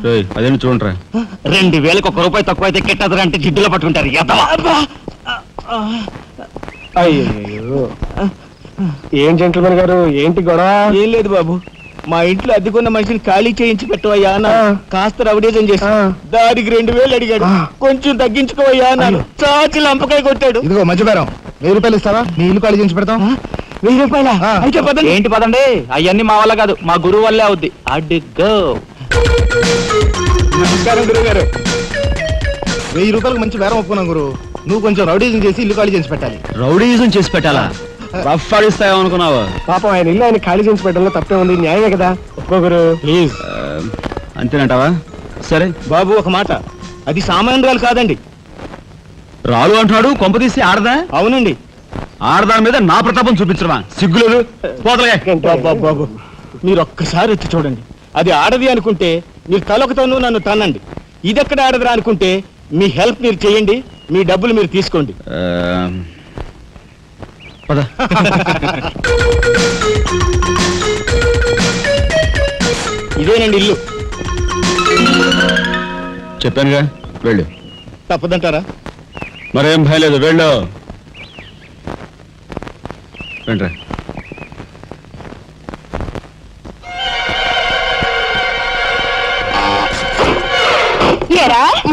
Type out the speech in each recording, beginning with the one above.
అదే చూడరా. 2000కి ₹1 తక్కువ అయితే కెట్టదురా అంటే జిడ్డులో పట్టుకుంటారు. అయ్యో, ఏం జెంట్లమన్ గారు, ఏంటి గొడవ? ఏం లేదు బాబు, మా ఇంట్లో అద్దెకున్న మనిషిని ఖాళీ చేయించి పెట్టవయ్యా అన్న. కాస్త రవిడేజం చేసి దానికి 2000 అడిగాడు. కొంచెం తగ్గించుకోవయ్యా అన్నాను. చాచి లంపకాయ కొట్టాడు. ఇదిగో మధ్యపేరం, 1000 రూపాయలు ఇస్తావా? నీ ఇల్లు ఖాళీ చేయించి పెడతాం. 1000 రూపాయల? అయితే పదండి. ఏంటి పదండి, అవన్నీ మా వల్ల కాదు, మా గురువు వల్లే అవుద్ది. అడ్డుగో. నమస్కారం గురువు గారు. 1000 రూపాయలకు మంచి బేరం ఒప్పుకున్నాం గురు. నువ్వు కొంచెం రౌడీజం చేసి ఇల్లు ఖాళీ చేసి పెట్టాలి. రౌడీజం చేసి పెట్టాలా? రఫ్ ఆడిస్తాయో అనుకున్నావా? పాపం ఆయన ఇల్లు ఆయన ఖాళీ చేసి పెట్టడంలో తప్పే ఉంది, న్యాయమే కదా. ఒప్పుకోగురు ప్లీజ్. అంతేనంటావా? సరే బాబు ఒక మాట, అది సామాన్యురాలు కాదండి. రాలు అంటున్నాడు, కొంపదీసి ఆడదా? అవునండి. ఆడదాని మీద నా ప్రతాపం చూపించడమా? సిగ్గులేదు. పోతలే. బాబు మీరు ఒక్కసారి వచ్చి చూడండి. అది ఆడది అనుకుంటే మీరు తలొకతోనూ నన్ను తన్నండి. ఇదెక్కడ ఆడదురా అనుకుంటే మీ హెల్ప్ మీరు చేయండి, మీ డబ్బులు మీరు తీసుకోండి. పద. ఇదేనండి ఇల్లు. చెప్పానుగా, వెళ్ళు. తప్పదంటారా? మరేం భయం లేదు, వెళ్ళు. వెంట్రా.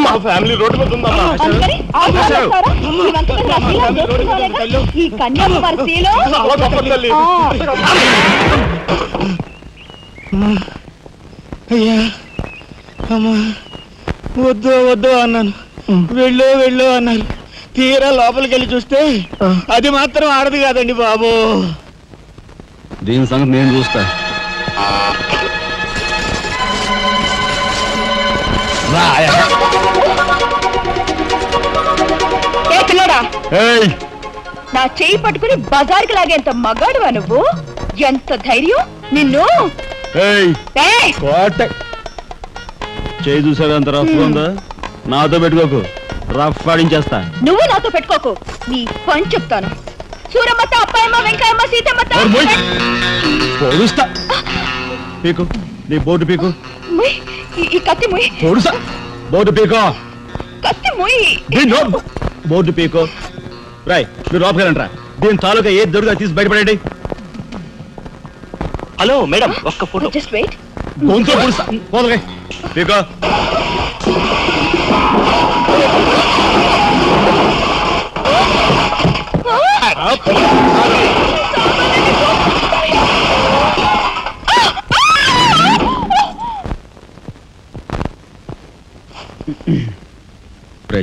మా ఫ్యామిలీ రోడ్డు మీద ఉందమ్మా. ఈ కన్యాకుమారిలో చాలా గొప్ప తల్లి. అయ్యా అమ్మా, వద్దు వద్దు అన్నాను, వెళ్ళు వెళ్ళు అన్నారు. తీరా లోపలికి వెళ్ళి చూస్తే అది మాత్రం ఆడదు కాదండి బాబు. దీని సంగతి నేను చూస్తా. నా చెయ్యి పట్టుకుని బజార్కి లాగేంత మగాడువా నువ్వు? ఎంత ధైర్యం నిన్ను! చేయి చూసాడు, అంత రఫ్ ఉందా? నాతో పెట్టుకోకు, రఫ్ ఆడించేస్తా. నువ్వు నాతో పెట్టుకోకు, నీ పని చెప్తాను. సూరమ్మత, అప్పాయమ్మ, వెంకాయమ్మ, సీతమ్మత. పొడుస్తా. పీకు, నీ బోటు పీకు. ఈ కత్తి ముయ్. పొడుసా. బోటు పీకో. కత్తి ముయ్. బోర్డు పీకో. రాయ్, మీరు లోపకెళ్ళంట్రా. దీని తాలూకా ఏది దొరుకుతా తీసి బయటపడండి. హలో మేడం, ఒక్క ఫోటో. Just wait. గొంతు పొడుస్తా. పోదలే పీకో.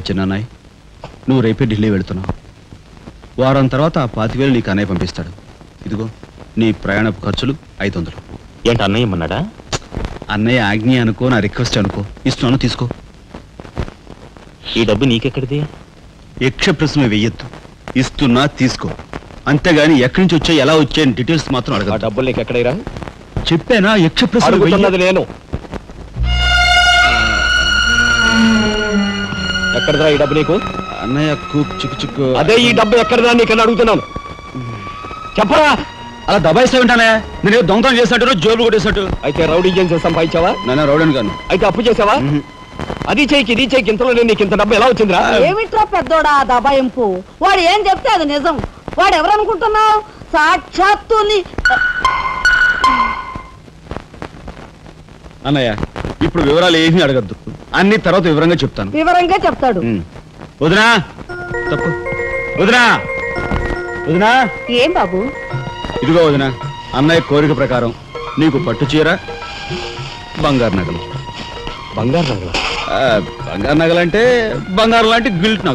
చిన్నాయ్, నువ్వు రేపే ఢిల్లీ వెళుతున్నావు. వారం తర్వాత ఆ 25,000 నీకు అన్నయ్య పంపిస్తాడు. ఇదిగో నీ ప్రయాణపు ఖర్చులు 500. ఏంటి అన్నయ్య ఏమన్నాడా? అన్నయ్య ఆజ్ఞ అనుకో, నా రిక్వెస్ట్ అనుకో. ఇస్తున్నాను, తీసుకో. ఈ డబ్బు నీకెక్కడిది? యక్ష ప్రశ్న వెయ్యొద్దు. ఇస్తున్నా, తీసుకో. అంతేగాని ఎక్కడి నుంచి వచ్చాయి, ఎలా వచ్చాయని డీటెయిల్స్ మాత్రం అడగ. డబ్బులు నీకు ఎక్కడైరా? చెప్పానా, యక్ష ప్రశ్న అడుగుతున్నది నేను. ఎక్కడదా ఈ డబ్బు నీకు? అన్నయ్య చిక్కు చిక్కు. అదే ఈ డబ్బు ఎక్కడదా నీకని అడుగుతున్నాను. చెప్పరా? అలా దబాయిస్తా ఉంటానే. నేను దొంగతనం చేసినట్టు, జోబులు కొట్టేసినట్టు. అయితే రౌడీ చేసి సంపాదించావా? నాన్న రౌడీని కాను. అయితే అప్పు చేసావా? అది చేయికి ఇది చేయికి ఇంతలో నీకు ఇంత డబ్బు ఎలా వచ్చిందిరా? ఏమిట్రా పెద్దోడా దబాయింపు? వాడు ఏం చెప్తే అది నిజం. వాడు ఎవరనుకుంటున్నావు? సాక్షాత్తు అన్నయ్య, ఇప్పుడు వివరాలు ఏమీ అడగద్దు, అన్ని తర్వాత వివరంగా చెప్తాను. వివరంగా చెప్తాడు. వదినా, తప్పు. వదినా, వదినా. ఏం బాబు? ఇదిగో వదినా, అన్నయ్య కోరిక ప్రకారం నీకు పట్టు చీర, బంగారు నగలు. బంగారు నగలు? బంగారు నగలంటే బంగారు లాంటి గిల్ట్ నగలు.